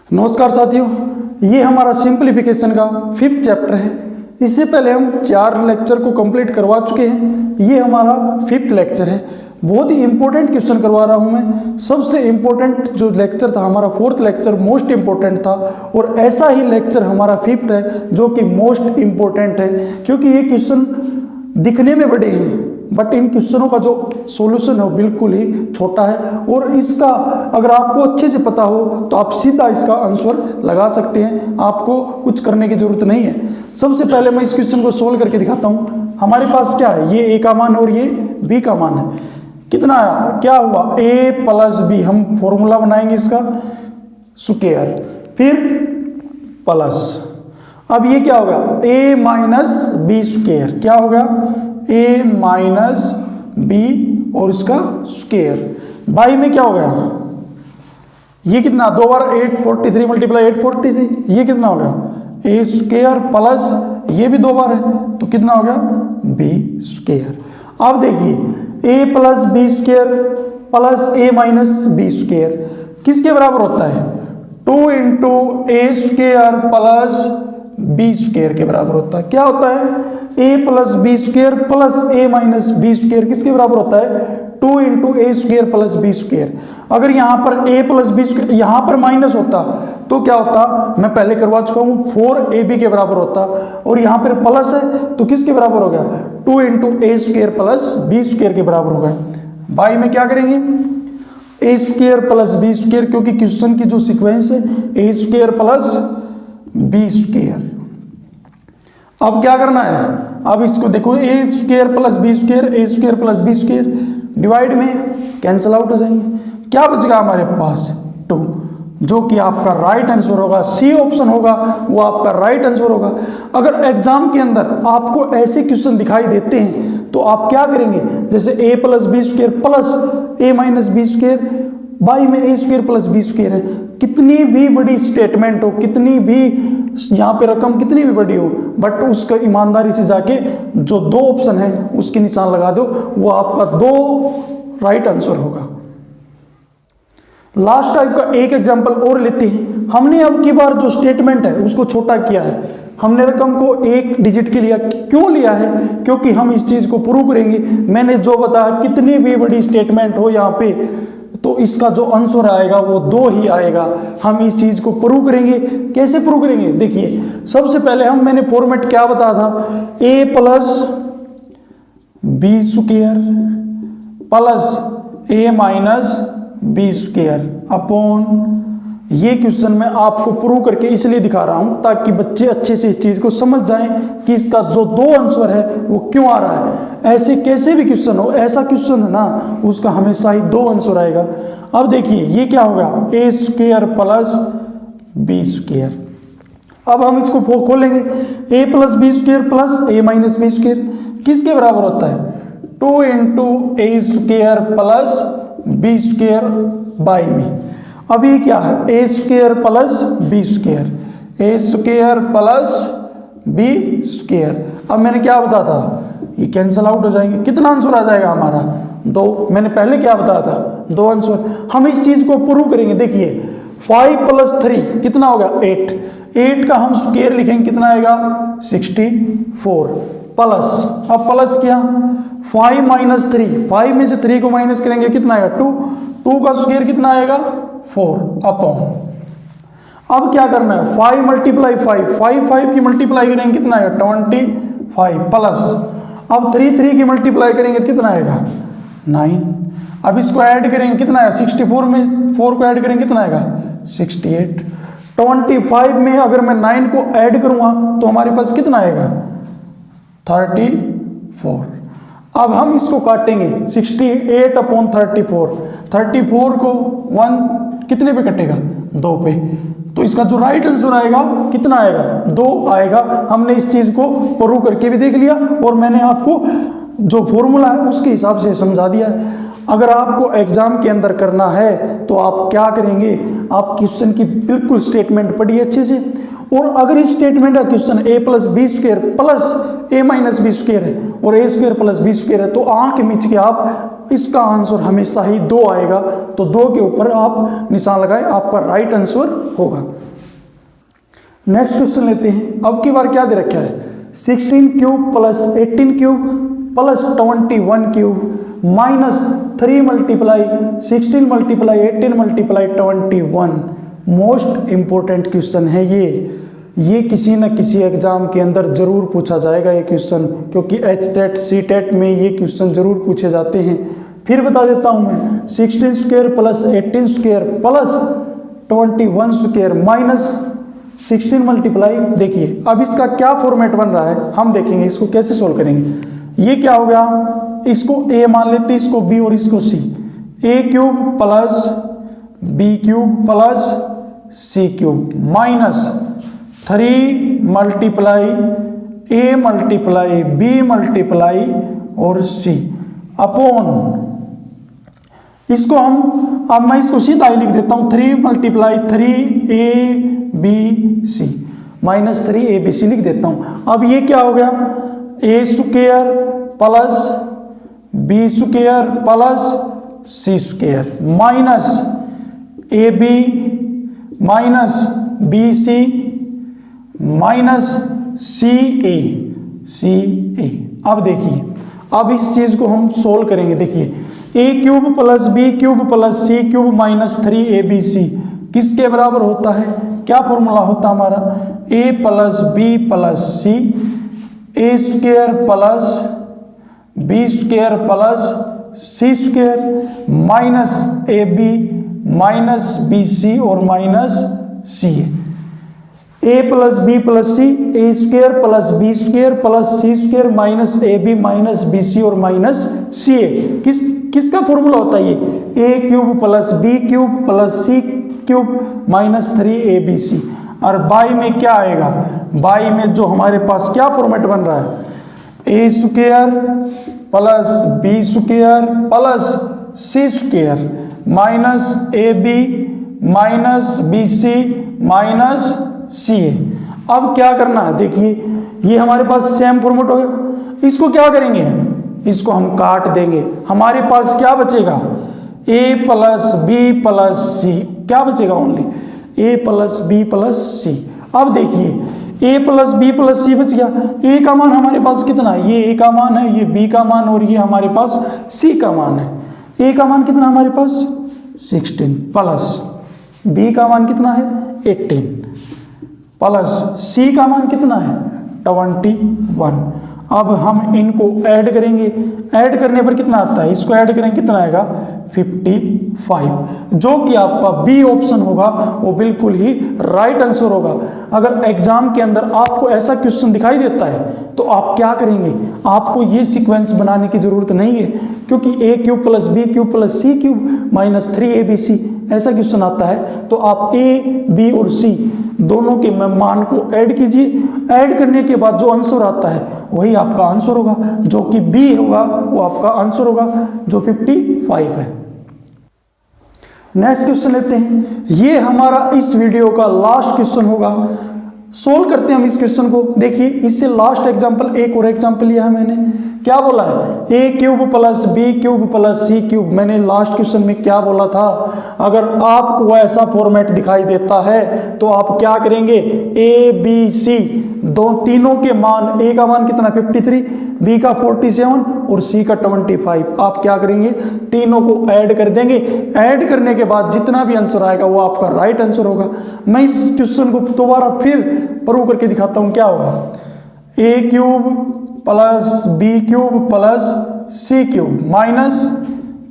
नमस्कार साथियों, ये हमारा सिंप्लीफिकेशन का 5th चैप्टर है। इससे पहले हम 4 लेक्चर को कंप्लीट करवा चुके हैं। ये हमारा 5th लेक्चर है। बहुत ही इंपॉर्टेंट क्वेश्चन करवा रहा हूँ मैं। सबसे इंपॉर्टेंट जो लेक्चर था हमारा 4th लेक्चर मोस्ट इंपॉर्टेंट था, और ऐसा ही लेक्चर हमारा 5th है जो कि मोस्ट इंपॉर्टेंट है, क्योंकि ये क्वेश्चन दिखने में बड़े हैं बट इन क्वेश्चनों का जो सॉल्यूशन है वो बिल्कुल ही छोटा है। और इसका अगर आपको अच्छे से पता हो तो आप सीधा इसका आंसर लगा सकते हैं, आपको कुछ करने की जरूरत नहीं है। सबसे पहले मैं इस क्वेश्चन को सोल्व करके दिखाता हूँ। हमारे पास क्या है, ये ए का मान है और ये बी का मान है। कितना आया, क्या हुआ, ए प्लस बी। हम फॉर्मूला बनाएंगे इसका स्क्वायर, फिर प्लस, अब ये क्या होगा, ए माइनस बी स्क्वायर। क्या होगा, ए माइनस बी और इसका स्क्वायर। बाई में क्या हो गया, ये कितना, 2 बार 843 मल्टीप्लाई 843, ये कितना हो गया, ए स्क्वायर प्लस ये भी 2 बार है तो कितना हो गया, बी स्क्वायर। अब देखिए A plus B square plus A minus B square किसके बराबर होता है, 2 इंटू ए स्क्वायर प्लस बी स्क्वायर के बराबर होता है। क्या होता है, ए प्लस बी स्क्वायर प्लस ए माइनस बी स्क्वायर किसके बराबर होता है, 2 इंटू ए स्क्वायर प्लस बी स्क्वायर। अगर यहाँ पर ए प्लस बी स्क्वायर यहाँ पर माइनस होता तो क्या होता, मैं पहले करवा चुका हूँ, 4ab के बराबर होता, और यहाँ पर प्लस है तो किसके बराबर हो गया, 2 इंटू ए स्क्वायर प्लस बी स्क्वायर के बराबर हो गया। बाई में क्या करेंगे, a square plus B square, क्योंकि क्वेश्चन की जो सीक्वेंस है ए स्क्वायर प्लस बी स्क्वायर। अब क्या करना है, अब इसको देखो, a square plus B square, A square plus B square divide में कैंसिल आउट हो जाएंगे। क्या बचेगा हमारे पास, 2, जो कि आपका राइट आंसर होगा। सी ऑप्शन होगा वो आपका राइट आंसर होगा। अगर एग्जाम के अंदर आपको ऐसे क्वेश्चन दिखाई देते हैं तो आप क्या करेंगे, जैसे a plus B square plus A minus B square, by में a square plus B square है। कितनी भी बड़ी स्टेटमेंट हो, कितनी भी यहाँ पे रकम कितनी भी बड़ी हो, बट उसका ईमानदारी से जाके जो 2 ऑप्शन है उसके निशान लगा दो, वो आपका 2 राइट आंसर होगा। लास्ट टाइप का एक एग्जांपल और लेते हैं। हमने अब की बार जो स्टेटमेंट है उसको छोटा किया है, हमने रकम को 1 डिजिट के लिया। क्यों लिया है, क्योंकि हम इस चीज को प्रूव करेंगे। मैंने जो बताया, कितनी भी बड़ी स्टेटमेंट हो यहाँ पे तो इसका जो आंसर आएगा वो 2 ही आएगा। हम इस चीज को प्रूव करेंगे। कैसे प्रूव करेंगे, देखिए सबसे पहले मैंने फॉर्मेट क्या बताया था, ए प्लस बी स्क्वायर प्लस ए माइनस बी स्क्वायर अपॉन, ये क्वेश्चन मैं आपको प्रूव करके इसलिए दिखा रहा हूं ताकि बच्चे अच्छे से इस चीज को समझ जाएं कि इसका जो 2 आंसर है वो क्यों आ रहा है। ऐसे कैसे भी क्वेश्चन हो, ऐसा क्वेश्चन है ना उसका हमेशा ही 2 आंसर आएगा। अब देखिए ये क्या होगा, A square plus B square. अब हम इसको खोलेंगे, A plus B square plus A minus B square किसके बराबर होता है, 2 into A square plus B square by में। अब ये क्या है, ए स्क्वायर प्लस बी स्क्वायर, ए स्क्वायर प्लस बी स्क्वायर। अब मैंने क्या बताया था, ये कैंसिल आउट हो जाएंगे। कितना आंसर आ जाएगा हमारा, 2। मैंने पहले क्या बताया था, 2 आंसर। हम इस चीज को प्रूव करेंगे। देखिए 5 प्लस 3 कितना होगा, 8 का हम स्क्वायर लिखेंगे, कितना आएगा, 64 प्लस, अब प्लस किया, 5 माइनस 3, 5 में से 3 को माइनस करेंगे, कितना आएगा, 2 का स्क्वायर कितना आएगा, 4 अपॉन। अब क्या करना है, 5 मल्टीप्लाई 5 की मल्टीप्लाई करेंगे, कितना आएगा, 25 प्लस, अब 3 की मल्टीप्लाई करेंगे कितना आएगा, 9। अब इसको ऐड करेंगे, कितना आएगा, 64 में 4 को ऐड करेंगे, कितना आएगा, 68। 25 में अगर मैं 9 को ऐड करूंगा तो हमारे पास कितना आएगा, 34। अब हम इसको काटेंगे, 68 अपॉन 34 को 1 कितने पे कटेगा, 2 पे, तो इसका जो राइट आंसर आएगा कितना आएगा, 2 आएगा। हमने इस चीज को प्रूव करके भी देख लिया और मैंने आपको जो फॉर्मूला है उसके हिसाब से समझा दिया है। अगर आपको एग्जाम के अंदर करना है तो आप क्या करेंगे, आप क्वेश्चन की बिल्कुल स्टेटमेंट पढ़िए अच्छे से और अगर इस स्टेटमेंट का question a plus B square plus A minus B square है और A square plus B square है, तो आंख मीच के आप इसका आंसर हमेशा ही 2 आएगा, तो 2 के ऊपर आप निशान लगाएं, आपका राइट आंसर होगा। नेक्स्ट क्वेश्चन लेते हैं। अब की बार क्या दे रखा है, 16 cube plus 18 cube plus 21 cube minus 3 multiply 16 multiply 18 multiply 21। Most important question है ये किसी न किसी एग्जाम के अंदर जरूर पूछा जाएगा ये क्वेश्चन, क्योंकि HTET CTET में ये क्वेश्चन जरूर पूछे जाते हैं। फिर बता देता हूं मैं, 16 square plus 18 square plus 21 square minus 16 multiply, देखिए अब इसका क्या फॉर्मेट बन रहा है हम देखेंगे, इसको कैसे सोल्व करेंगे। ये क्या हो गया, इसको a मान लेते हैं, इसको b और इसको c, a cube plus b cube plus c cube minus 3 multiply a multiply b multiply और c अपॉन, इसको हम, अब मैं इसको सीधा ही लिख देता हूं, 3 मल्टीप्लाई 3abc माइनस 3abc लिख देता हूं। अब ये क्या हो गया, a square plus b square plus c square minus ab minus bc minus ca। अब देखिए, अब इस चीज को हम सोल्व करेंगे। देखिए a cube plus b cube plus c cube minus 3abc किसके बराबर होता है, क्या फॉर्मूला होता है हमारा, a plus b plus c, a square plus b square plus c square minus ab minus bc और minus ca। a plus b plus c, a square plus b square plus c square minus ab minus bc और minus ca। किसका formula होता है ये, a cube plus b cube plus c cube minus 3abc। और by में क्या आएगा, by में जो हमारे पास क्या फॉर्मेट बन रहा है, a square plus b square plus c square minus ab minus bc minus ca। अब क्या करना है, देखिए ये हमारे पास सेम फॉर्मेट हो गया, इसको क्या करेंगे, इसको हम काट देंगे, हमारे पास क्या बचेगा, a plus b plus c, क्या बचेगा only a plus b plus c। अब देखिए a plus b plus c बच गया, a का मान हमारे पास कितना है, ये a का मान है, ये b का मान और ये हमारे पास c का मान है। a का मान कितना हमारे पास 16 प्लस b का मान कितना है 18 प्लस c का मान कितना है 21। अब हम इनको ऐड करेंगे, ऐड करने पर कितना आता है, इसको ऐड करेंगे कितना आएगा 55, जो कि आपका बी ऑप्शन होगा वो बिल्कुल ही राइट आंसर होगा। अगर एग्जाम के अंदर आपको ऐसा क्वेश्चन दिखाई देता है तो आप क्या करेंगे, आपको ये सीक्वेंस बनाने की जरूरत नहीं है, क्योंकि a cube plus b cube plus c cube minus 3abc ऐसा क्वेश्चन आता है, तो आप a b और c दोनों के मान को ऐड कीजिए, ऐड करने के बाद जो आंसर आता है वही आपका आंसर होगा, जो कि बी होगा वो आपका आंसर होगा, जो 55 है। नेक्स्ट क्वेश्चन लेते हैं, ये हमारा इस वीडियो का लास्ट क्वेश्चन होगा। सोल्व करते हैं हम इस क्वेश्चन को। देखिए इससे लास्ट एग्जांपल, एक और एग्जांपल लिया है मैंने, क्या बोला है a cube plus b cube plus c cube. मैंने लास्ट क्वेश्चन में क्या बोला था, अगर आपको ऐसा फॉर्मेट दिखाई देता है तो आप क्या करेंगे, a b c दो तीनों के मान, a का मान कितना 53, b का 47 और c का 25, आप क्या करेंगे तीनों को ऐड कर देंगे, ऐड करने के बाद जितना भी आंसर आएगा वो आपका राइट आंसर होगा। मैं इस क्वेश्चन को दोबारा फिर प्रूव करके दिखाता हूं, क्या होगा a cube plus b cube plus c cube minus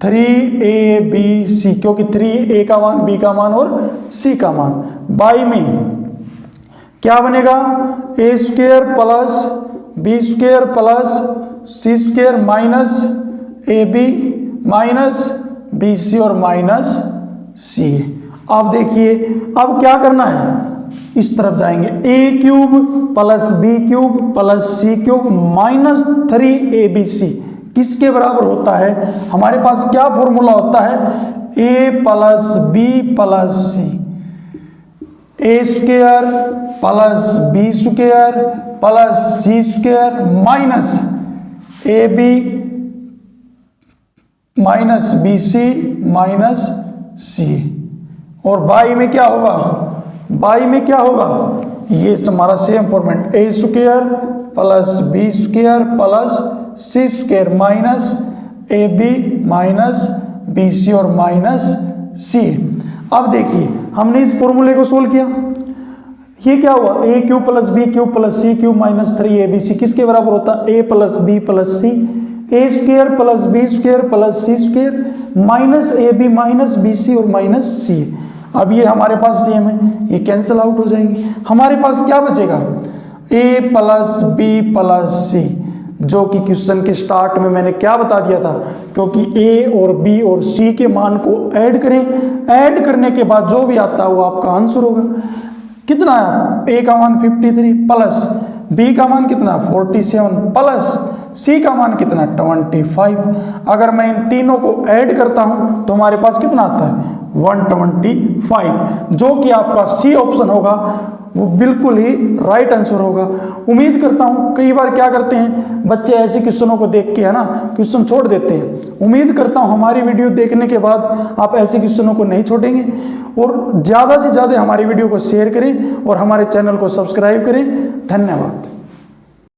3abc, क्योंकि 3a का मान, b का मान और c का मान, बाई में क्या बनेगा a square plus b square plus c square minus ab minus bc और माइनस c। अब देखिए अब क्या करना है, इस तरफ जाएंगे, a cube plus b cube plus c cube minus 3abc किसके बराबर होता है, हमारे पास क्या फॉर्मूला होता है, a plus b plus c, a square plus B square plus C square minus A B minus B c minus c. और by में क्या होगा, बाई में क्या होगा, ये हमारा same format, A square plus B square plus C square minus A B minus B C और माइनस सी। अब देखिए हमने इस फॉर्मूले को सोल्व किया, ये क्या हुआ, a cube plus b cube plus c cube minus 3ab किसके बराबर होता है, ए plus b plus c, a square plus B square plus C square minus A B minus B C और माइनस सी। अब ये हमारे पास सेम है, ये कैंसिल आउट हो जाएंगे, हमारे पास क्या बचेगा, ए प्लस बी प्लस सी, जो कि क्वेश्चन के स्टार्ट में मैंने क्या बता दिया था, क्योंकि ए और बी और सी के मान को ऐड करें, ऐड करने के बाद जो भी आता है वो आपका आंसर होगा। कितना है, ए का मान 53 प्लस बी का मान कितना 47 प्लस सी का मान कितना 25। अगर मैं इन तीनों को ऐड करता हूं तो हमारे पास कितना आता है 125, जो कि आपका सी ऑप्शन होगा वो बिल्कुल ही राइट आंसर होगा। उम्मीद करता हूं, कई बार क्या करते हैं बच्चे ऐसे क्वेश्चनों को देख के है ना क्वेश्चन छोड़ देते हैं। उम्मीद करता हूं हमारी वीडियो देखने के बाद आप ऐसे क्वेश्चनों को नहीं छोड़ेंगे और ज़्यादा से ज़्यादा हमारी वीडियो को शेयर करें और हमारे चैनल को सब्सक्राइब करें। धन्यवाद।